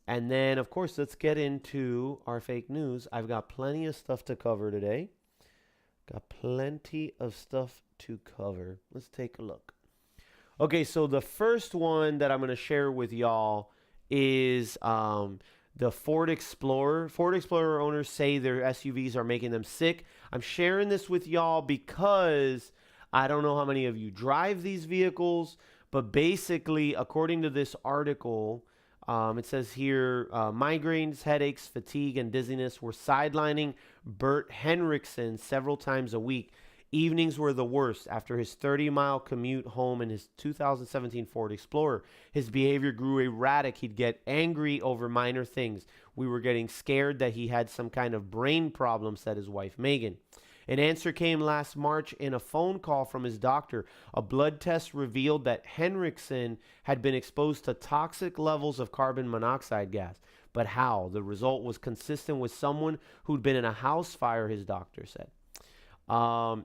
And then, of course, let's get into our fake news. I've got plenty of stuff to cover today. Got plenty of stuff to cover. Let's take a look. Okay, so the first one that I'm going to share with y'all is the Ford Explorer. Ford Explorer owners say their SUVs are making them sick. I'm sharing this with y'all because I don't know how many of you drive these vehicles, but basically, according to this article, it says here migraines, headaches, fatigue, and dizziness were sidelining Bert Henriksen several times a week. Evenings were the worst after his 30-mile commute home in his 2017 Ford Explorer. His behavior grew erratic. He'd get angry over minor things. We were getting scared that he had some kind of brain problem, said his wife, Megan. An answer came last March in a phone call from his doctor. A blood test revealed that Henriksen had been exposed to toxic levels of carbon monoxide gas. But how? The result was consistent with someone who'd been in a house fire, his doctor said.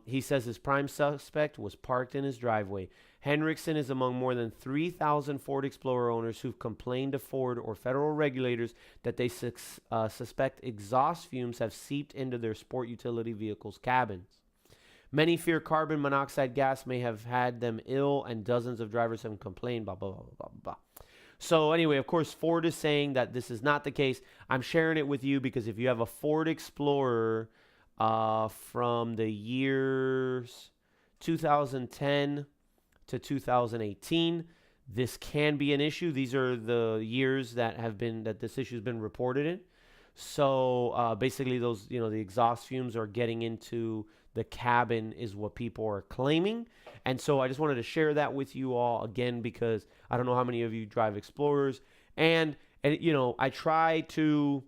He says his prime suspect was parked in his driveway. Henriksen is among more than 3,000 Ford Explorer owners who've complained to Ford or federal regulators that they suspect exhaust fumes have seeped into their sport utility vehicles' cabins. Many fear carbon monoxide gas may have had them ill, and dozens of drivers have complained, blah, blah, blah, blah, blah. So anyway, of course, Ford is saying that this is not the case. I'm sharing it with you because if you have a Ford Explorer from the years 2010 to 2018, this can be an issue. These are the years that this issue has been reported in. So basically, those the exhaust fumes are getting into the cabin is what people are claiming. And so I just wanted to share that with you all again because I don't know how many of you drive Explorers, and I try to.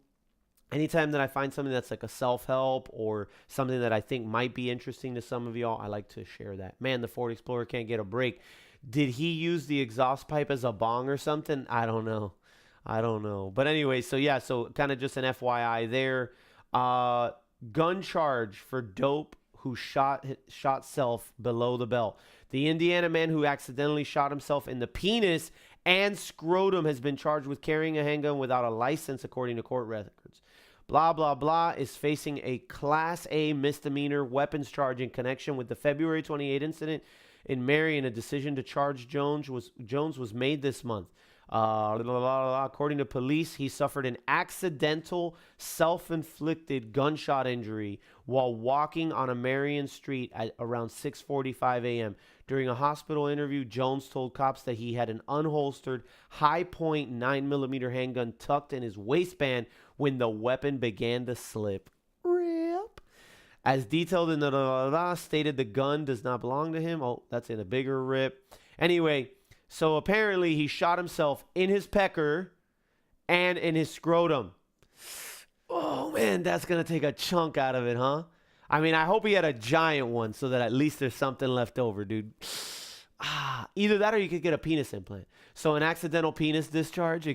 Anytime that I find something that's like a self-help or something that I think might be interesting to some of y'all, I like to share that. Man, the Ford Explorer can't get a break. Did he use the exhaust pipe as a bong or something? I don't know. But anyway, so kind of just an FYI there. Gun charge for dope who shot self below the belt. The Indiana man who accidentally shot himself in the penis and scrotum has been charged with carrying a handgun without a license, according to court records. Blah, blah, blah is facing a Class A misdemeanor weapons charge in connection with the February 28 incident in Marion. A decision to charge Jones was made this month. According to police, he suffered an accidental self-inflicted gunshot injury while walking on a Marion street at around 6:45 a.m. During a hospital interview, Jones told cops that he had an unholstered high-point 9mm handgun tucked in his waistband when the weapon began to slip. Rip. As detailed in the stated the gun does not belong to him. Oh, that's in a bigger rip. Anyway, so apparently he shot himself in his pecker and in his scrotum. Oh, man, that's going to take a chunk out of it, huh? I mean, I hope he had a giant one so that at least there's something left over, dude. Either that or you could get a penis implant. So an accidental penis discharge.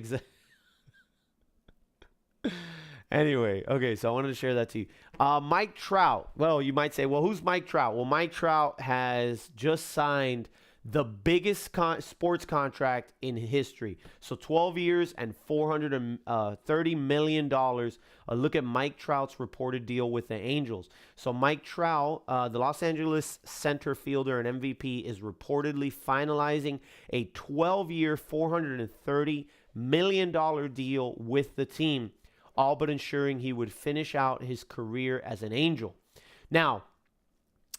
Anyway, okay, so I wanted to share that to you. Mike Trout. Well, you might say, well, who's Mike Trout? Well, Mike Trout has just signed the biggest sports contract in history. So 12 years and $430 million. Look at Mike Trout's reported deal with the Angels. So Mike Trout, the Los Angeles center fielder and MVP, is reportedly finalizing a 12-year, $430 million deal with the team, all but ensuring he would finish out his career as an Angel. Now,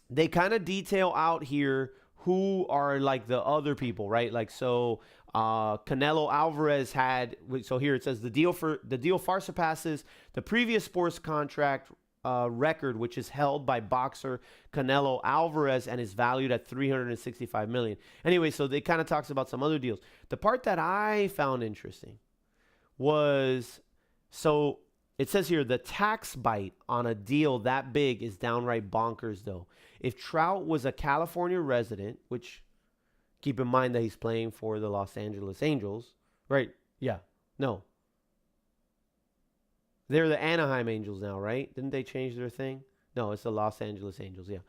they kind of detail out here who are like the other people, right? Like, so Canelo Alvarez had, so here it says the deal far surpasses the previous sports contract record, which is held by boxer Canelo Alvarez and is valued at $365 million. Anyway, so they kind of talks about some other deals. The part that I found interesting was, so it says here, the tax bite on a deal that big is downright bonkers, though. If Trout was a California resident, which keep in mind that he's playing for the Los Angeles Angels, right? Yeah. No. They're the Anaheim Angels now, right? Didn't they change their thing? No, it's the Los Angeles Angels, yeah.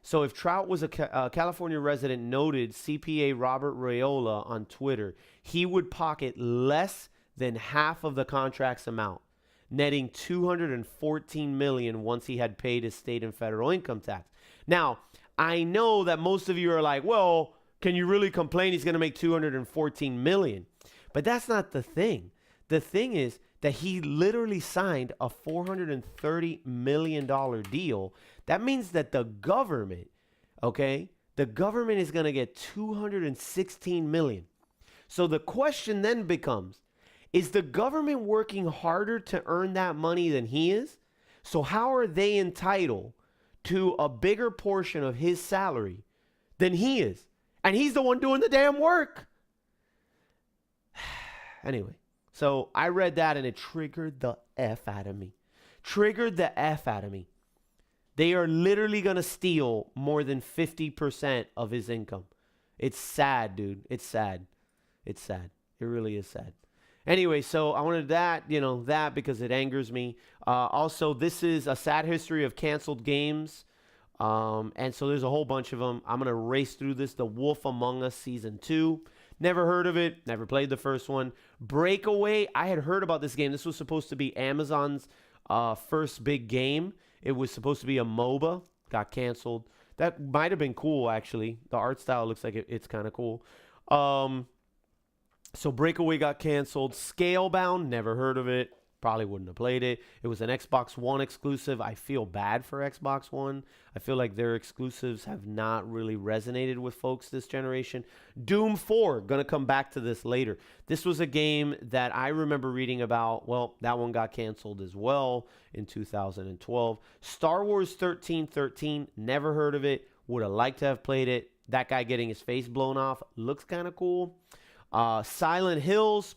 So if Trout was a California resident, noted CPA Robert Rayola on Twitter, he would pocket less than half of the contract's amount, netting $214 million once he had paid his state and federal income tax. Now, I know that most of you are like, well, can you really complain he's going to make $214 million? But that's not the thing. The thing is that he literally signed a $430 million deal. That means that the government, okay, the government is going to get $216 million. So the question then becomes, is the government working harder to earn that money than he is? So how are they entitled to a bigger portion of his salary than he is? And he's the one doing the damn work. Anyway, so I read that and it triggered the F out of me. Triggered the F out of me. They are literally going to steal more than 50% of his income. It's sad, dude. It's sad. It's sad. It really is sad. Anyway, so I wanted that because it angers me. Also, this is a sad history of canceled games. And so there's a whole bunch of them. I'm going to race through this. The Wolf Among Us Season 2. Never heard of it. Never played the first one. Breakaway. I had heard about this game. This was supposed to be Amazon's first big game. It was supposed to be a MOBA. Got canceled. That might have been cool, actually. The art style looks like it's kind of cool. So Breakaway got canceled. Scalebound. Never heard of it. Probably wouldn't have played it. It was an Xbox One exclusive. I feel bad for Xbox One. I feel like their exclusives have not really resonated with folks this generation. Doom 4. Going to come back to this later. This was a game that I remember reading about. Well, that one got canceled as well in 2012. Star Wars 1313. Never heard of it. Would have liked to have played it. That guy getting his face blown off looks kind of cool. Silent Hills.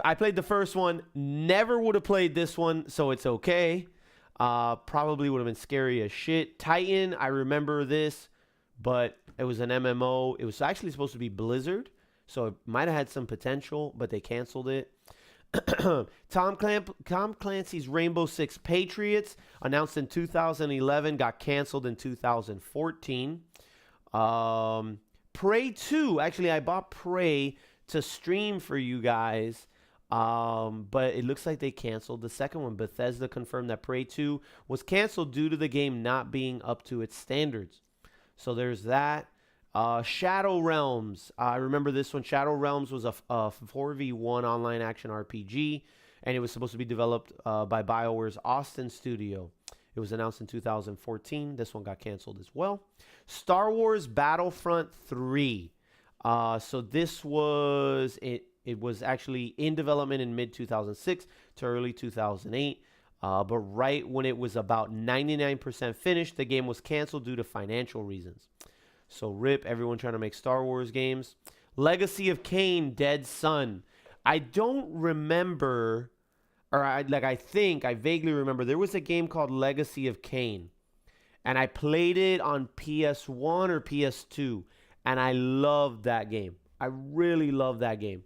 I played the first one. Never would have played this one, so it's okay. Probably would have been scary as shit. Titan, I remember this, but it was an MMO. It was actually supposed to be Blizzard, so it might have had some potential, but they canceled it. Tom Clancy's Rainbow Six Patriots, announced in 2011, got canceled in 2014. Prey 2, actually I bought Prey to stream for you guys, but it looks like they canceled the second one. Bethesda confirmed that Prey 2 was canceled due to the game not being up to its standards. So there's that. Shadow Realms. I remember this one. Shadow Realms was a 4v1 online action RPG, and it was supposed to be developed by BioWare's Austin studio. It was announced in 2014. This one got canceled as well. Star Wars Battlefront 3. So this was it was actually in development in mid-2006 to early 2008. But right when it was about 99% finished, the game was canceled due to financial reasons. So rip everyone trying to make Star Wars games. Legacy of Kain, Dead Son. I don't remember, or I vaguely remember there was a game called Legacy of Kain, and I played it on PS1 or PS2. And I loved that game. I really loved that game.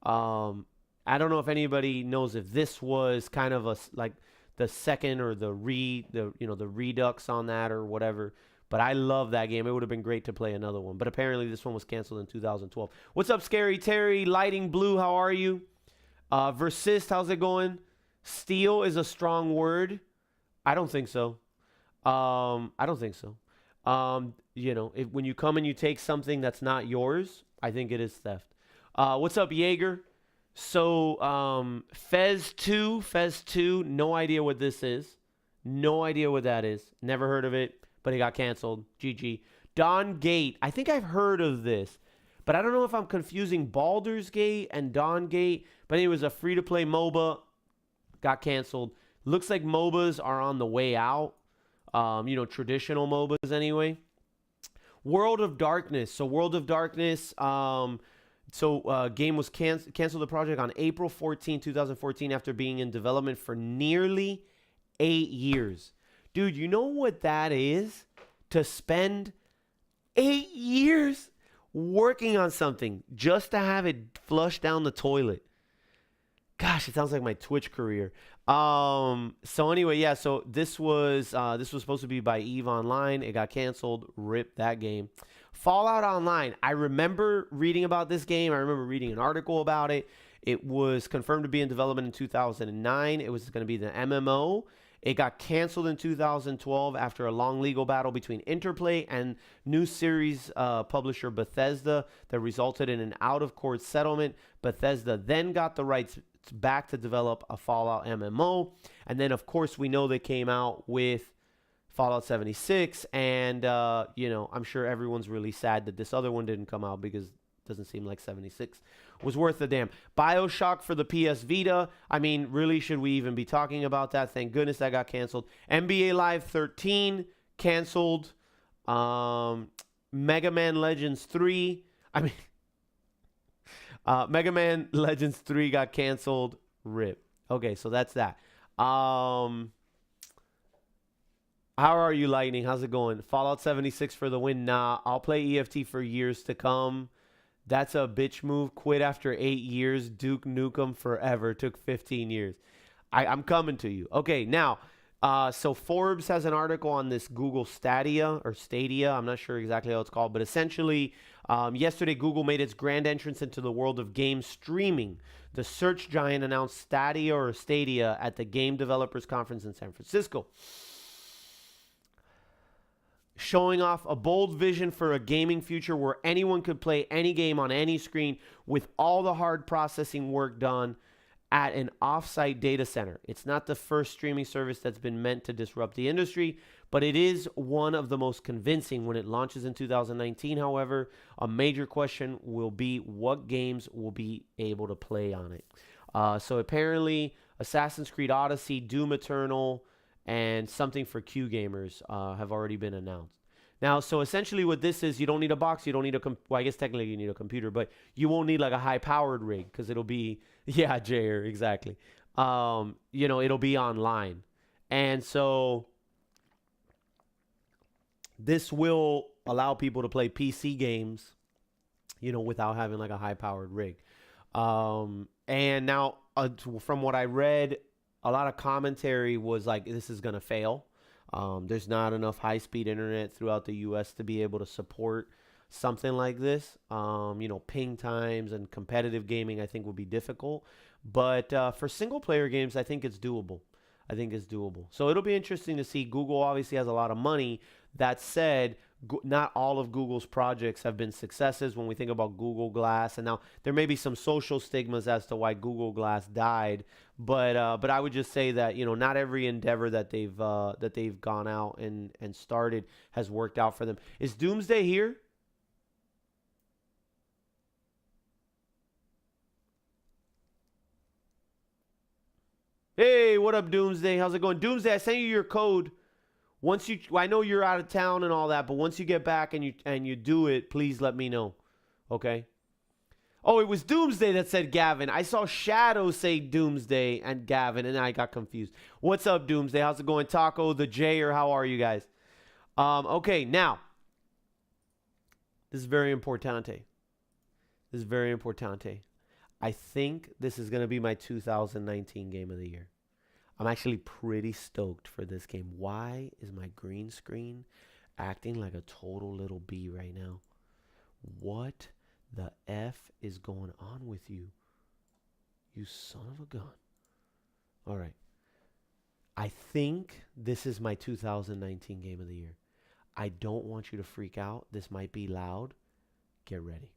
I don't know if anybody knows if this was kind of like the second or the redux on that or whatever. But I love that game. It would have been great to play another one. But apparently this one was canceled in 2012. What's up, Scary Terry? Lighting Blue, how are you? Versist, how's it going? Steal is a strong word. I don't think so. I don't think so. When you come and you take something that's not yours, I think it is theft. What's up, Jaeger? So, Fez 2, no idea what this is. No idea what that is. Never heard of it, but it got canceled. GG. Dawn Gate. I think I've heard of this, but I don't know if I'm confusing Baldur's Gate and Dawn Gate, but it was a free-to-play MOBA. Got canceled. Looks like MOBAs are on the way out. Traditional MOBAs anyway. World of Darkness. So World of Darkness, game was canceled the project on April 14, 2014 after being in development for nearly 8 years. Dude, you know what that is? To spend 8 years working on something just to have it flushed down the toilet. Gosh, it sounds like my Twitch career. So anyway, yeah, so this was supposed to be by EVE Online. It got canceled. Rip that game. Fallout Online. I remember reading about this game. I remember reading an article about it. It was confirmed to be in development in 2009. It was going to be the MMO. It got canceled in 2012 after a long legal battle between Interplay and new series publisher Bethesda that resulted in an out-of-court settlement. Bethesda then got the rights back to develop a Fallout MMO. And then, of course, we know they came out with Fallout 76. And, I'm sure everyone's really sad that this other one didn't come out because it doesn't seem like 76 was worth a damn. BioShock for the PS Vita. I mean, really, should we even be talking about that? Thank goodness that got canceled. NBA Live 13 canceled. Mega Man Legends 3. I mean, Mega Man Legends 3 got canceled. RIP. Okay, so that's that. How are you, Lightning? How's it going? Fallout 76 for the win. Nah, I'll play EFT for years to come. That's a bitch move. Quit after 8 years. Duke Nukem forever. Took 15 years. I'm coming to you. Okay, now, so Forbes has an article on this Google Stadia or Stadia. I'm not sure exactly how it's called, but essentially, yesterday Google made its grand entrance into the world of game streaming. The search giant announced Stadia or Stadia at the Game Developers Conference in San Francisco, showing off a bold vision for a gaming future where anyone could play any game on any screen with all the hard processing work done at an off-site data center. It's not the first streaming service that's been meant to disrupt the industry, but it is one of the most convincing when it launches in 2019. However, a major question will be what games will be able to play on it. So apparently, Assassin's Creed Odyssey, Doom Eternal, and something for Q gamers have already been announced. Now, so essentially what this is, you don't need a box, you don't need well, I guess technically you need a computer, but you won't need like a high-powered rig because it'll be, yeah, Jair, exactly. It'll be online. And so this will allow people to play PC games, without having like a high-powered rig. And now, from what I read, a lot of commentary was like, this is going to fail. There's not enough high-speed internet throughout the U.S. to be able to support something like this. Ping times and competitive gaming, I think, would be difficult. But for single-player games, I think it's doable. So it'll be interesting to see. Google obviously has a lot of money. That said, not all of Google's projects have been successes when we think about Google Glass. And now there may be some social stigmas as to why Google Glass died. But I would just say that, not every endeavor that they've gone out and started has worked out for them. Is Doomsday here? Hey, what up, Doomsday? How's it going? Doomsday, I sent you your code. I know you're out of town and all that, but once you get back and you do it, please let me know. Okay? Oh, it was Doomsday that said Gavin. I saw Shadow say Doomsday and Gavin, and I got confused. What's up, Doomsday? How's it going? Taco, the J, or how are you guys? Okay, now, this is very importante. I think this is going to be my 2019 game of the year. I'm actually pretty stoked for this game. Why is my green screen acting like a total little bee right now? What the F is going on with you? You son of a gun. All right. I think this is my 2019 game of the year. I don't want you to freak out. This might be loud. Get ready.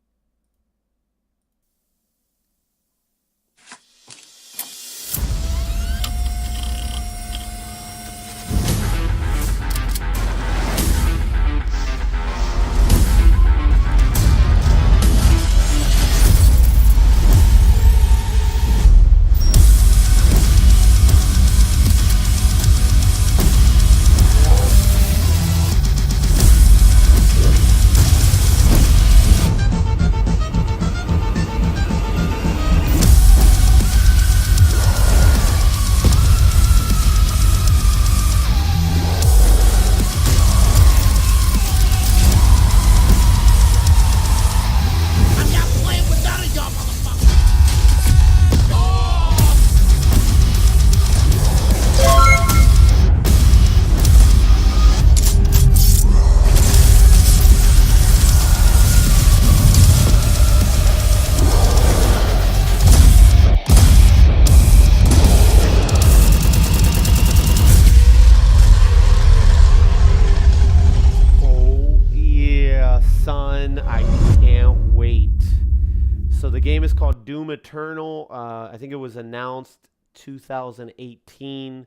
out Doom Eternal. I think it was announced 2018,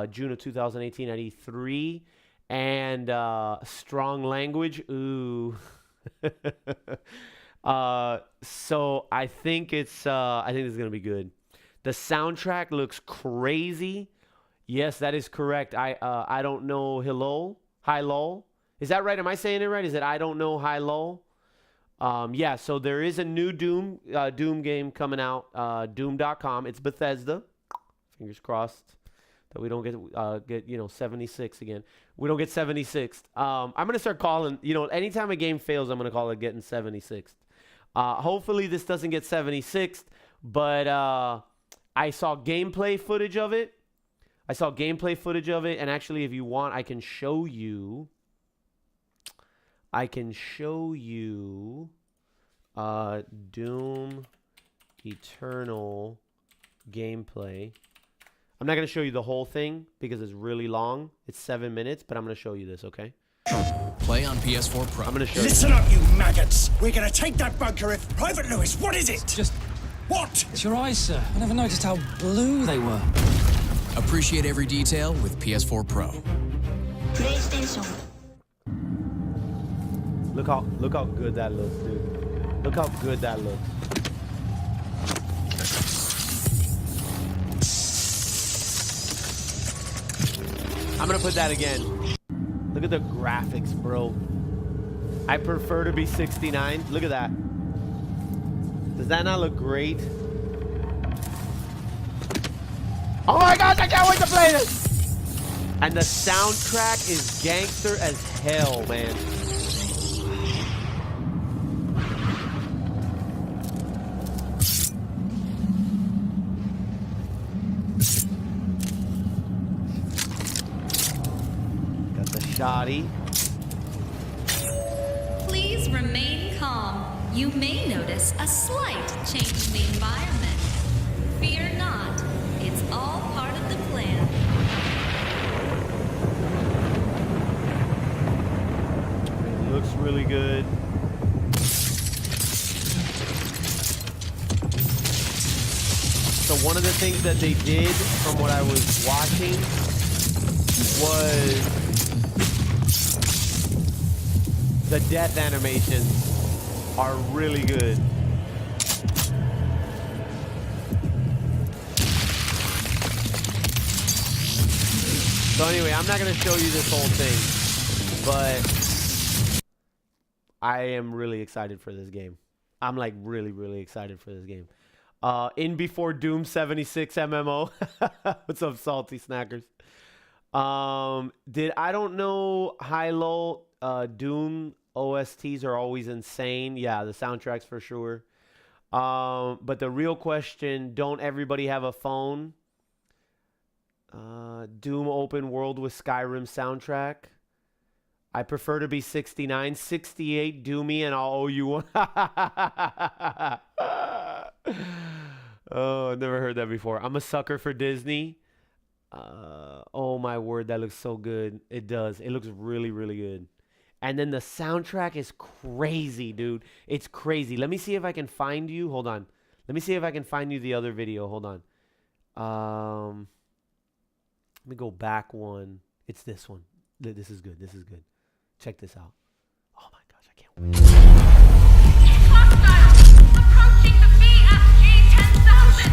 June of 2018 at E3. And strong language. Ooh. So I think it's gonna be good. The soundtrack looks crazy. Yes, that is correct. I don't know Hi Lol. Is that right? Am I saying it right? Is it I don't know Hi Lol? Yeah, so there is a new Doom game coming out. Doom.com. It's Bethesda. Fingers crossed that we don't get 76 again. We don't get 76th. I'm gonna start calling. Anytime a game fails, I'm gonna call it getting 76th. Hopefully this doesn't get 76th, but I saw gameplay footage of it. And actually, if you want, I can show you. Doom Eternal gameplay. I'm not going to show you the whole thing because it's really long. It's 7 minutes, but I'm going to show you this, okay? Play on PS4 Pro. I'm going to show you. Listen up, you maggots. We're going to take that bunker if... Private Lewis, what is it? Just... What? It's your eyes, sir. I never noticed how blue they were. Appreciate every detail with PS4 Pro. PlayStation. Look how good that looks, dude. Look how good that looks. I'm gonna put that again. Look at the graphics, bro. I prefer to be 69. Look at that. Does that not look great? Oh my gosh, I can't wait to play this! And the soundtrack is gangster as hell, man. Got the shoddy. Please remain calm. You may notice a slight change in the environment. Fear not. It's all part of the plan. It looks really good. So one of the things that they did from what I was watching was the death animations are really good. So anyway, I'm not going to show you this whole thing, but I am really excited for this game. I'm like really, really excited for this game. In before Doom 76 MMO. What's up, salty snackers? I don't know Hilo Doom OSTs are always insane. Yeah, the soundtracks for sure. But the real question, don't everybody have a phone? Doom open world with Skyrim soundtrack. I prefer to be 69. 68, Doomy, and I'll owe you one. Oh, I've never heard that before. I'm a sucker for Disney. Oh my word, that looks so good. It does. It looks really, really good. And then the soundtrack is crazy, dude. It's crazy. Let me see if I can find you. Hold on. Let me see if I can find you the other video. Hold on. Let me go back one. It's this one. This is good. This is good. Check this out. Oh my gosh, I can't wait. Hostiles approaching the BFG 10,000.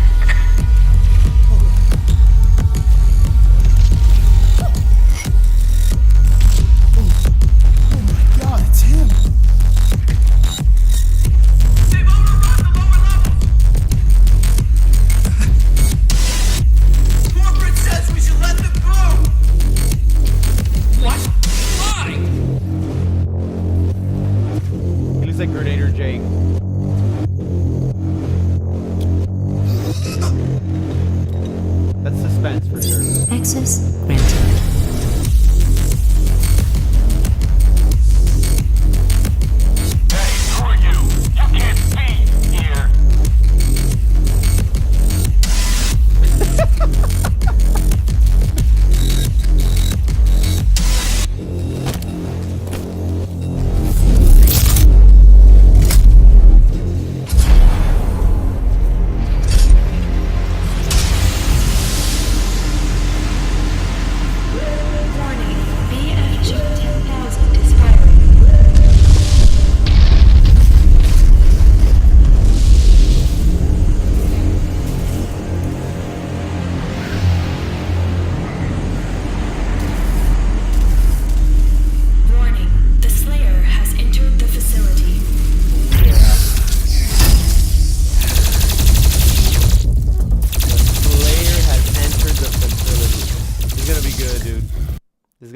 God, it's him. They've overrun the lower level. Corporate says we should let them through. What? Why? He looks like Grenadier Jake. That's suspense for sure. Access granted.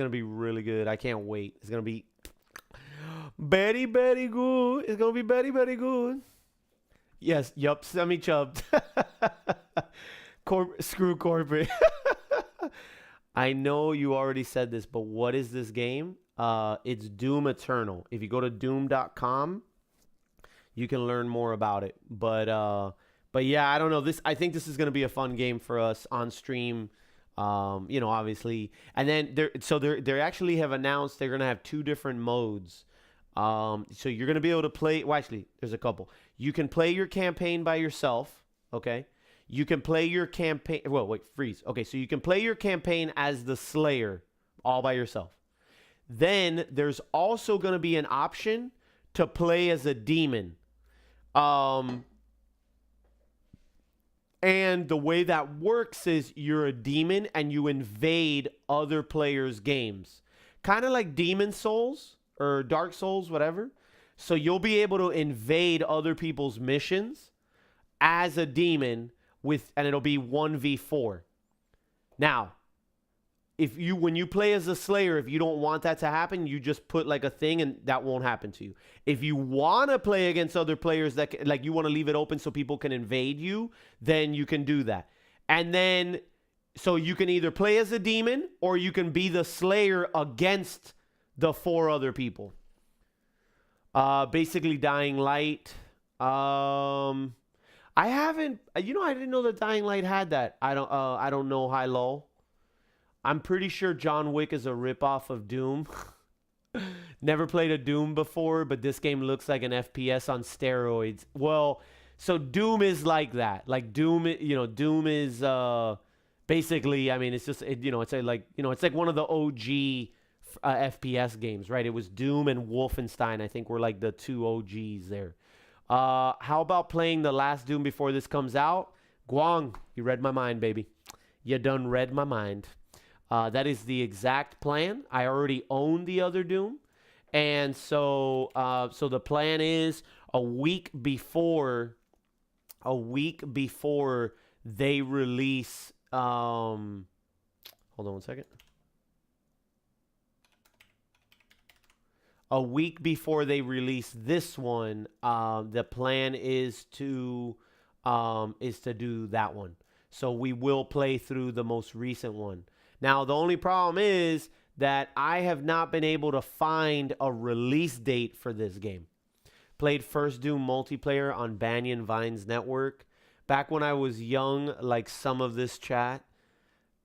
gonna be really good. I can't wait. It's gonna be very, very good. It's gonna be very, very good. Yes, yup, semi-chubbed. Screw corporate. I know you already said this, but what is this game? It's Doom Eternal. If you go to doom.com, you can learn more about it. But yeah, I don't know. I think this is gonna be a fun game for us on stream. Obviously, and then they actually have announced they're gonna have 2 different modes. So you're gonna be able to play. Well, actually, there's a couple. You can play your campaign by yourself. Okay. You can play your campaign. Well, wait, freeze. Okay, so you can play your campaign as the Slayer, all by yourself. Then there's also gonna be an option to play as a demon. And the way that works is you're a demon and you invade other players' games. Kind of like Demon Souls or Dark Souls, whatever. So you'll be able to invade other people's missions as a demon and it'll be 1v4. Now, when you play as a Slayer, if you don't want that to happen, you just put like a thing and that won't happen to you. If you want to play against other players like you want to leave it open so people can invade you, then you can do that. And then, so you can either play as a demon or you can be the Slayer against the 4 other people. Basically Dying Light. I didn't know that Dying Light had that. I don't know high low. I'm pretty sure John Wick is a ripoff of Doom. Never played a Doom before, but this game looks like an FPS on steroids. Well, so Doom is like that. Like Doom is basically, I mean, it's just it's like one of the OG FPS games, right? It was Doom and Wolfenstein, I think, were like the 2 OGs there. How about playing the last Doom before this comes out? Guang, you read my mind, baby. You done read my mind. That is the exact plan. I already own the other Doom. And so the plan is a week before they release, hold on one second. A week before they release this one, the plan is to do that one. So we will play through the most recent one. Now, the only problem is that I have not been able to find a release date for this game. Played first Doom multiplayer on Banyan Vines Network. Back when I was young, like some of this chat,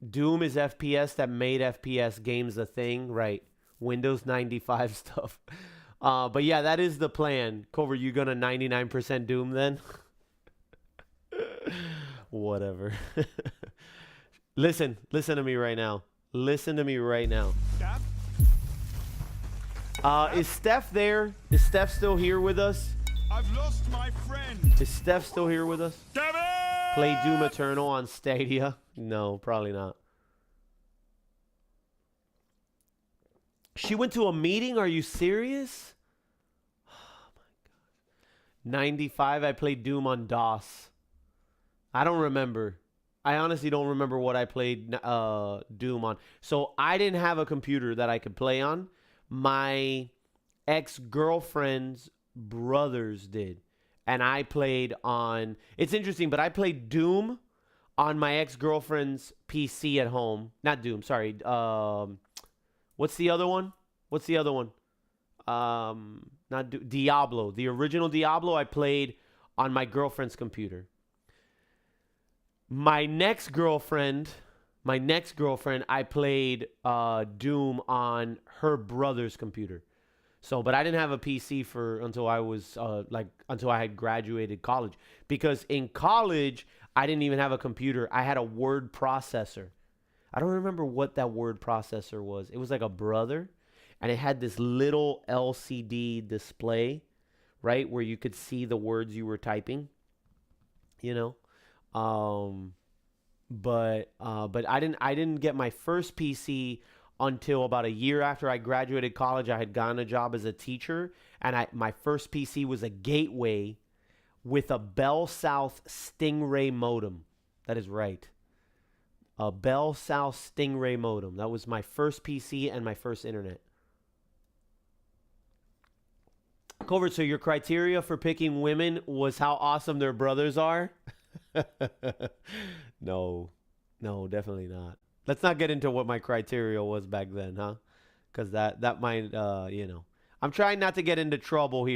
Doom is FPS that made FPS games a thing, right? Windows 95 stuff. But yeah, that is the plan. Cover, you gonna 99% Doom then? Whatever. Listen to me right now. Listen to me right now. Is Steph there? Is Steph still here with us? I've lost my friend. Is Steph still here with us? Damn it! Play Doom Eternal on Stadia? No, probably not. She went to a meeting? Are you serious? Oh my god. 95, I played Doom on DOS. I don't remember. I honestly don't remember what I played Doom on. So I didn't have a computer that I could play on. My ex-girlfriend's brothers did. And I played on... It's interesting, but I played Doom on my ex-girlfriend's PC at home. Not Doom, sorry. What's the other one? Diablo. The original Diablo I played on my girlfriend's computer. My next girlfriend, I played Doom on her brother's computer. So, but I didn't have a PC until I had graduated college. Because in college, I didn't even have a computer. I had a word processor. I don't remember what that word processor was. It was like a brother, and it had this little LCD display, right, where you could see the words you were typing, you know. But I didn't get my first PC until about a year after I graduated college. I had gotten a job as a teacher, and my first PC was a Gateway with a Bell South Stingray modem. That is right. A Bell South Stingray modem. That was my first PC and my first internet. Covert, so your criteria for picking women was how awesome their brothers are? No, definitely not. Let's not get into what my criteria was back then, huh? Because that might, I'm trying not to get into trouble here.